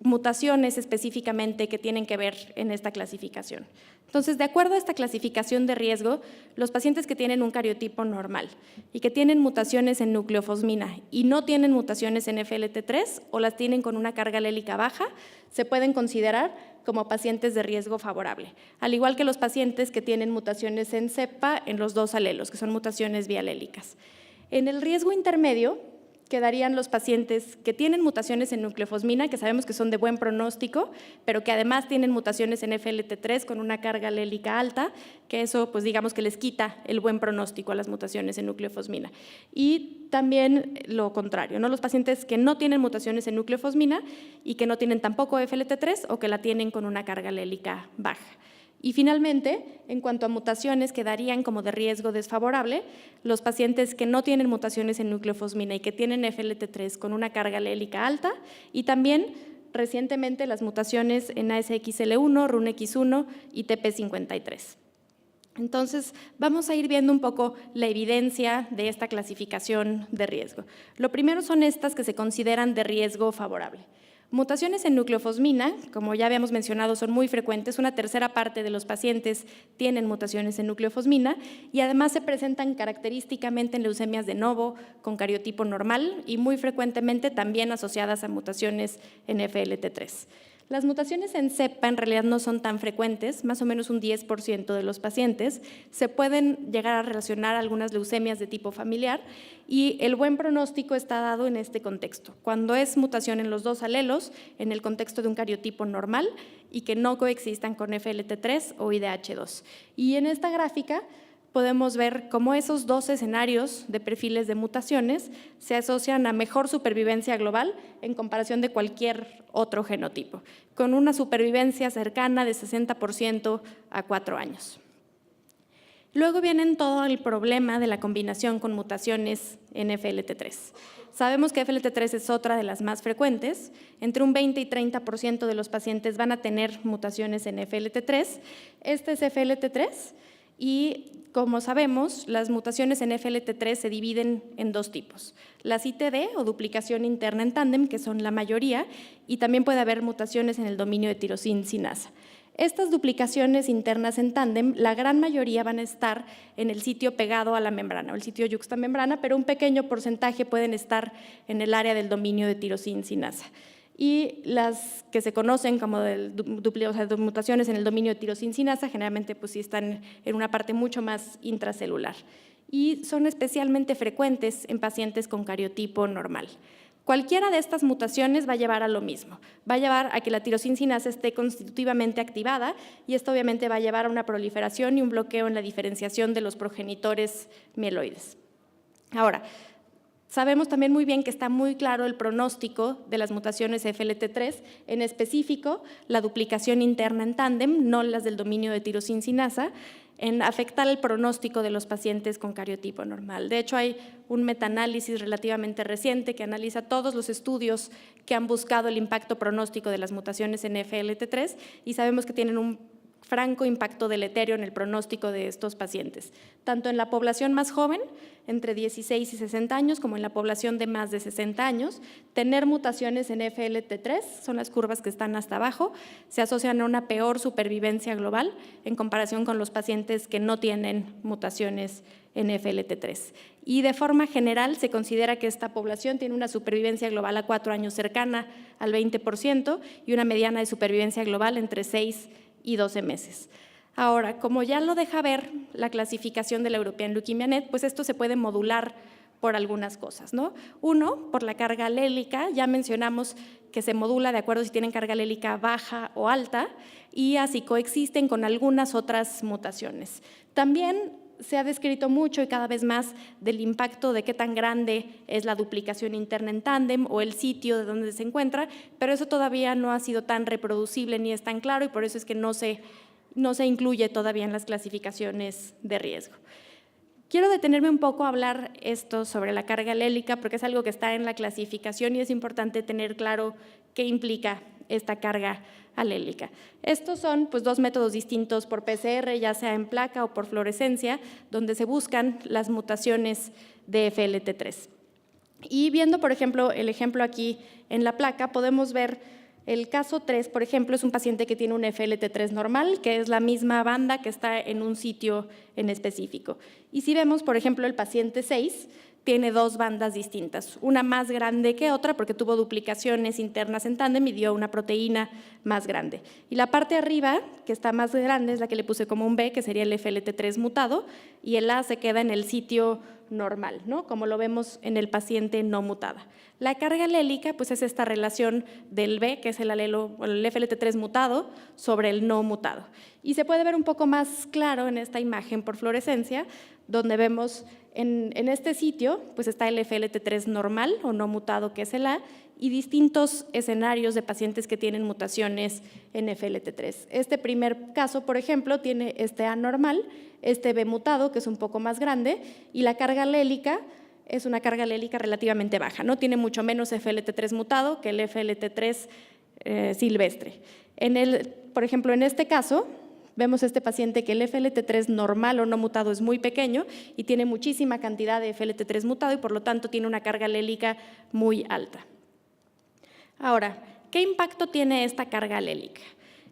mutaciones específicamente que tienen que ver en esta clasificación. Entonces, de acuerdo a esta clasificación de riesgo, los pacientes que tienen un cariotipo normal y que tienen mutaciones en nucleofosmina y no tienen mutaciones en FLT3 o las tienen con una carga alélica baja, se pueden considerar como pacientes de riesgo favorable, al igual que los pacientes que tienen mutaciones en cepa en los dos alelos, que son mutaciones bialélicas. En el riesgo intermedio quedarían los pacientes que tienen mutaciones en nucleofosmina, que sabemos que son de buen pronóstico, pero que además tienen mutaciones en FLT3 con una carga alélica alta, que eso, pues digamos que les quita el buen pronóstico a las mutaciones en nucleofosmina. Y también lo contrario, ¿no? Los pacientes que no tienen mutaciones en nucleofosmina y que no tienen tampoco FLT3 o que la tienen con una carga alélica baja. Y finalmente, en cuanto a mutaciones que darían como de riesgo desfavorable, los pacientes que no tienen mutaciones en nucleofosmina y que tienen FLT3 con una carga alélica alta, y también recientemente las mutaciones en ASXL1, RUNX1 y TP53. Entonces, vamos a ir viendo un poco la evidencia de esta clasificación de riesgo. Lo primero son estas que se consideran de riesgo favorable. Mutaciones en nucleofosmina, como ya habíamos mencionado, son muy frecuentes. Una tercera parte de los pacientes tienen mutaciones en nucleofosmina y además se presentan característicamente en leucemias de novo con cariotipo normal y muy frecuentemente también asociadas a mutaciones en FLT3. Las mutaciones en cepa en realidad no son tan frecuentes, más o menos un 10% de los pacientes. Se pueden llegar a relacionar algunas leucemias de tipo familiar y el buen pronóstico está dado en este contexto. Cuando es mutación en los dos alelos, en el contexto de un cariotipo normal y que no coexistan con FLT3 o IDH2. Y en esta gráfica podemos ver cómo esos dos escenarios de perfiles de mutaciones se asocian a mejor supervivencia global en comparación de cualquier otro genotipo, con una supervivencia cercana de 60% a 4 años. Luego viene todo el problema de la combinación con mutaciones en FLT3. Sabemos que FLT3 es otra de las más frecuentes. Entre un 20 y 30% de los pacientes van a tener mutaciones en FLT3. Este es FLT3 y, como sabemos, las mutaciones en FLT3 se dividen en dos tipos. Las ITD o duplicación interna en tándem, que son la mayoría, y también puede haber mutaciones en el dominio de tirosina sinasa. Estas duplicaciones internas en tándem, la gran mayoría van a estar en el sitio pegado a la membrana o el sitio yuxtamembrana, pero un pequeño porcentaje pueden estar en el área del dominio de tirosina sinasa. Y las que se conocen como mutaciones en el dominio de tirosina sinasa generalmente pues sí están en una parte mucho más intracelular y son especialmente frecuentes en pacientes con cariotipo normal. Cualquiera de estas mutaciones va a llevar a lo mismo, va a llevar a que la tirosina sinasa esté constitutivamente activada y esto obviamente va a llevar a una proliferación y un bloqueo en la diferenciación de los progenitores mieloides. Ahora, sabemos también muy bien que está muy claro el pronóstico de las mutaciones FLT3, en específico la duplicación interna en tándem, no las del dominio de tirosina sinasa, en afectar el pronóstico de los pacientes con cariotipo normal. De hecho, hay un metaanálisis relativamente reciente que analiza todos los estudios que han buscado el impacto pronóstico de las mutaciones en FLT3 y sabemos que tienen un franco impacto deleterio en el pronóstico de estos pacientes, tanto en la población más joven, entre 16 y 60 años, como en la población de más de 60 años. Tener mutaciones en FLT3, son las curvas que están hasta abajo, se asocian a una peor supervivencia global en comparación con los pacientes que no tienen mutaciones en FLT3. Y de forma general se considera que esta población tiene una supervivencia global a 4 años cercana al 20% y una mediana de supervivencia global entre 6 y 12 meses. Ahora, como ya lo deja ver la clasificación de la European Leukemia Net, pues esto se puede modular por algunas cosas, ¿no? Uno, por la carga alélica, ya mencionamos que se modula de acuerdo si tienen carga alélica baja o alta y así coexisten con algunas otras mutaciones. También se ha descrito mucho y cada vez más del impacto de qué tan grande es la duplicación interna en tándem o el sitio de donde se encuentra, pero eso todavía no ha sido tan reproducible ni es tan claro y por eso es que no se incluye todavía en las clasificaciones de riesgo. Quiero detenerme un poco a hablar esto sobre la carga alélica porque es algo que está en la clasificación y es importante tener claro qué implica esta carga alélica. Estos son pues, dos métodos distintos por PCR, ya sea en placa o por fluorescencia, donde se buscan las mutaciones de FLT3. Y viendo, por ejemplo, el ejemplo aquí en la placa, podemos ver el caso 3, por ejemplo, es un paciente que tiene un FLT3 normal, que es la misma banda que está en un sitio en específico. Y si vemos, por ejemplo, el paciente 6, tiene dos bandas distintas, una más grande que otra porque tuvo duplicaciones internas en tándem y dio una proteína más grande. Y la parte de arriba, que está más grande, es la que le puse como un B, que sería el FLT3 mutado, y el A se queda en el sitio normal, ¿no? Como lo vemos en el paciente no mutada. La carga alélica pues, es esta relación del B, que es el FLT3 mutado, sobre el no mutado. Y se puede ver un poco más claro en esta imagen por fluorescencia, donde vemos en este sitio pues está el FLT3 normal o no mutado, que es el A, y distintos escenarios de pacientes que tienen mutaciones en FLT3. Este primer caso, por ejemplo, tiene este A normal, este B mutado, que es un poco más grande, y la carga alélica es una carga alélica relativamente baja, ¿no? Tiene mucho menos FLT3 mutado que el FLT3 silvestre. Por ejemplo, en este caso, vemos este paciente que el FLT3 normal o no mutado es muy pequeño y tiene muchísima cantidad de FLT3 mutado y por lo tanto tiene una carga alélica muy alta. Ahora, ¿qué impacto tiene esta carga alélica?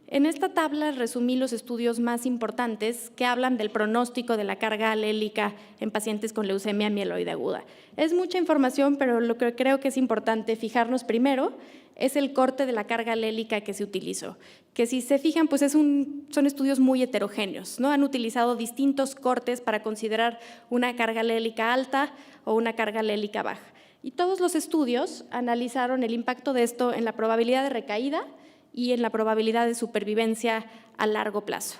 En esta tabla resumí los estudios más importantes que hablan del pronóstico de la carga alélica en pacientes con leucemia mieloide aguda. Es mucha información, pero lo que creo que es importante fijarnos primero es el corte de la carga alélica que se utilizó, que si se fijan, pues son estudios muy heterogéneos, ¿no? Han utilizado distintos cortes para considerar una carga alélica alta o una carga alélica baja. Y todos los estudios analizaron el impacto de esto en la probabilidad de recaída y en la probabilidad de supervivencia a largo plazo.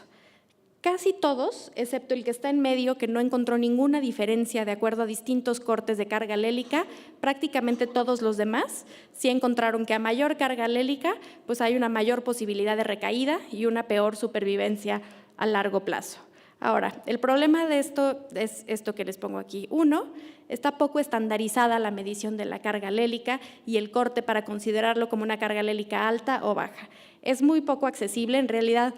Casi todos, excepto el que está en medio, que no encontró ninguna diferencia de acuerdo a distintos cortes de carga alélica, prácticamente todos los demás sí encontraron que a mayor carga alélica pues hay una mayor posibilidad de recaída y una peor supervivencia a largo plazo. Ahora, el problema de esto es esto que les pongo aquí. Uno, está poco estandarizada la medición de la carga alélica y el corte para considerarlo como una carga alélica alta o baja. Es muy poco accesible, en realidad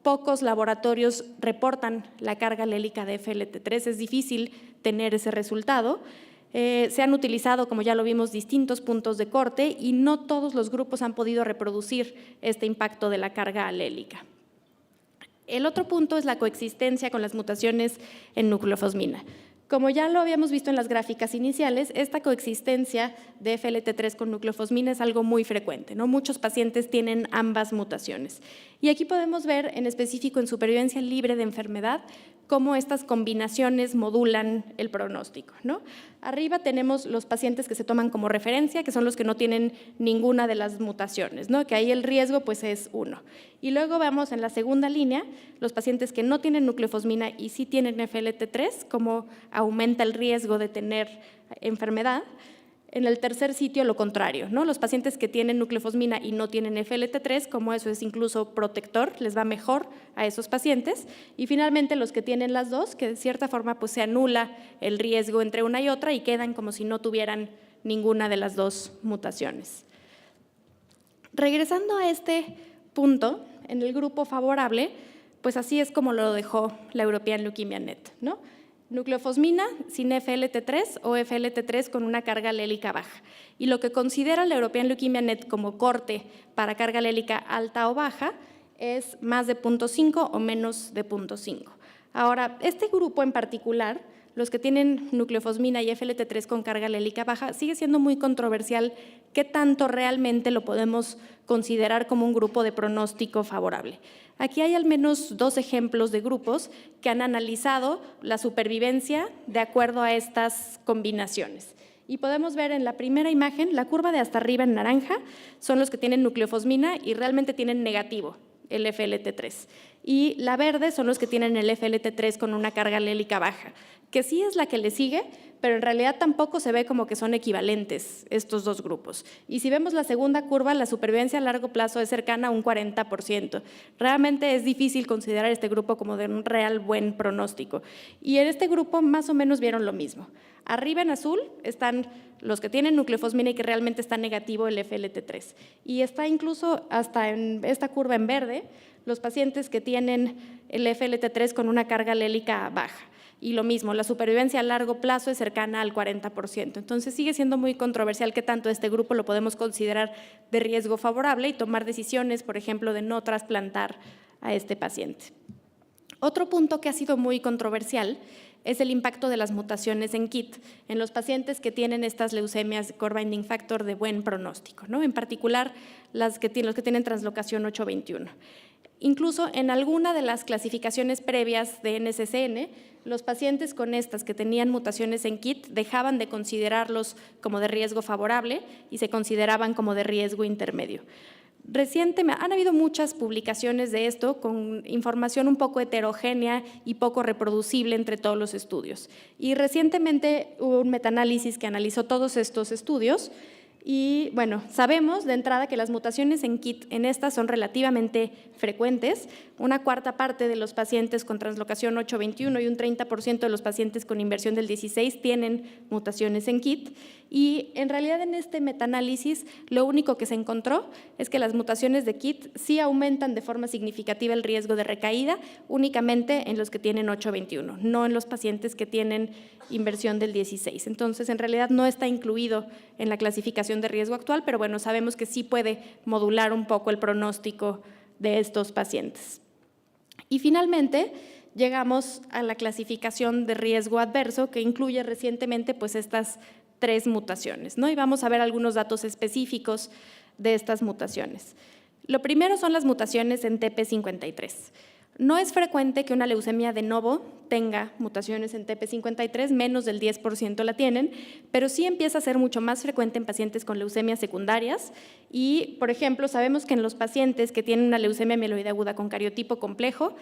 pocos laboratorios reportan la carga alélica de FLT3, es difícil tener ese resultado. Se han utilizado, como ya lo vimos, distintos puntos de corte y no todos los grupos han podido reproducir este impacto de la carga alélica. El otro punto es la coexistencia con las mutaciones en nucleofosmina. Como ya lo habíamos visto en las gráficas iniciales, esta coexistencia de FLT3 con nucleofosmina es algo muy frecuente, ¿no? Muchos pacientes tienen ambas mutaciones. Y aquí podemos ver en específico en supervivencia libre de enfermedad cómo estas combinaciones modulan el pronóstico, ¿no? Arriba tenemos los pacientes que se toman como referencia, que son los que no tienen ninguna de las mutaciones, ¿no? Que ahí el riesgo pues, es 1. Y luego vemos en la segunda línea los pacientes que no tienen nucleofosmina y sí tienen FLT3, cómo aumenta el riesgo de tener enfermedad. En el tercer sitio, lo contrario, ¿no? Los pacientes que tienen nucleofosmina y no tienen FLT3, como eso es incluso protector, les va mejor a esos pacientes. Y finalmente, los que tienen las dos, que de cierta forma pues, se anula el riesgo entre una y otra y quedan como si no tuvieran ninguna de las dos mutaciones. Regresando a este punto, en el grupo favorable, pues así es como lo dejó la European Leukemia Net, ¿no? Nucleofosmina sin FLT3 o FLT3 con una carga alélica baja. Y lo que considera la European Leukemia Net como corte para carga alélica alta o baja es más de 0.5 o menos de 0.5. Ahora, este grupo en particular, los que tienen nucleofosmina y FLT3 con carga alélica baja, sigue siendo muy controversial qué tanto realmente lo podemos considerar como un grupo de pronóstico favorable. Aquí hay al menos 2 ejemplos de grupos que han analizado la supervivencia de acuerdo a estas combinaciones. Y podemos ver en la primera imagen, la curva de hasta arriba en naranja son los que tienen nucleofosmina y realmente tienen negativo el FLT3. Y la verde son los que tienen el FLT3 con una carga alélica baja, que sí es la que le sigue, pero en realidad tampoco se ve como que son equivalentes estos dos grupos. Y si vemos la segunda curva, la supervivencia a largo plazo es cercana a un 40%. Realmente es difícil considerar este grupo como de un real buen pronóstico. Y en este grupo más o menos vieron lo mismo. Arriba en azul están los que tienen nucleofosmina y que realmente está negativo el FLT3. Y está incluso hasta en esta curva en verde, los pacientes que tienen el FLT3 con una carga alélica baja. Y lo mismo, la supervivencia a largo plazo es cercana al 40%. Entonces sigue siendo muy controversial qué tanto este grupo lo podemos considerar de riesgo favorable y tomar decisiones, por ejemplo, de no trasplantar a este paciente. Otro punto que ha sido muy controversial es el impacto de las mutaciones en KIT en los pacientes que tienen estas leucemias core binding factor de buen pronóstico, ¿no? En particular los que tienen translocación 821. Incluso en alguna de las clasificaciones previas de NCCN, los pacientes con estas que tenían mutaciones en KIT dejaban de considerarlos como de riesgo favorable y se consideraban como de riesgo intermedio. Recientemente han habido muchas publicaciones de esto con información un poco heterogénea y poco reproducible entre todos los estudios. Y recientemente hubo un metaanálisis que analizó todos estos estudios y, bueno, sabemos de entrada que las mutaciones en KIT en estas son relativamente frecuentes. Una cuarta parte de los pacientes con translocación 821 y un 30% de los pacientes con inversión del 16 tienen mutaciones en KIT. Y en realidad en este metaanálisis lo único que se encontró es que las mutaciones de KIT sí aumentan de forma significativa el riesgo de recaída únicamente en los que tienen 821, no en los pacientes que tienen inversión del 16. Entonces, en realidad no está incluido en la clasificación de riesgo actual, pero bueno, sabemos que sí puede modular un poco el pronóstico de estos pacientes. Y finalmente, llegamos a la clasificación de riesgo adverso, que incluye recientemente pues estas 3 mutaciones, ¿no? Y vamos a ver algunos datos específicos de estas mutaciones. Lo primero son las mutaciones en TP53. No es frecuente que una leucemia de novo tenga mutaciones en TP53, menos del 10% la tienen, pero sí empieza a ser mucho más frecuente en pacientes con leucemias secundarias y, por ejemplo, sabemos que en los pacientes que tienen una leucemia mieloide aguda con cariotipo complejo,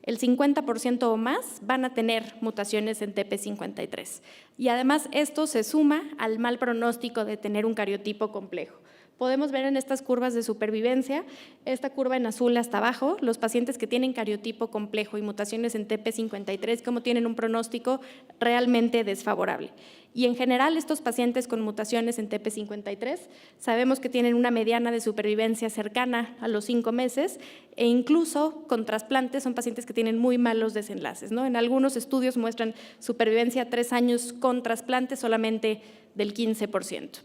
el 50% o más van a tener mutaciones en TP53. Y además esto se suma al mal pronóstico de tener un cariotipo complejo. Podemos ver en estas curvas de supervivencia, esta curva en azul hasta abajo, los pacientes que tienen cariotipo complejo y mutaciones en TP53, cómo tienen un pronóstico realmente desfavorable. Y en general, estos pacientes con mutaciones en TP53 sabemos que tienen una mediana de supervivencia cercana a los 5 meses e incluso con trasplantes son pacientes que tienen muy malos desenlaces, ¿no? En algunos estudios muestran supervivencia 3 años con trasplante solamente del 15%.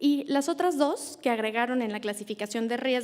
Y las otras 2 que agregaron en la clasificación de riesgo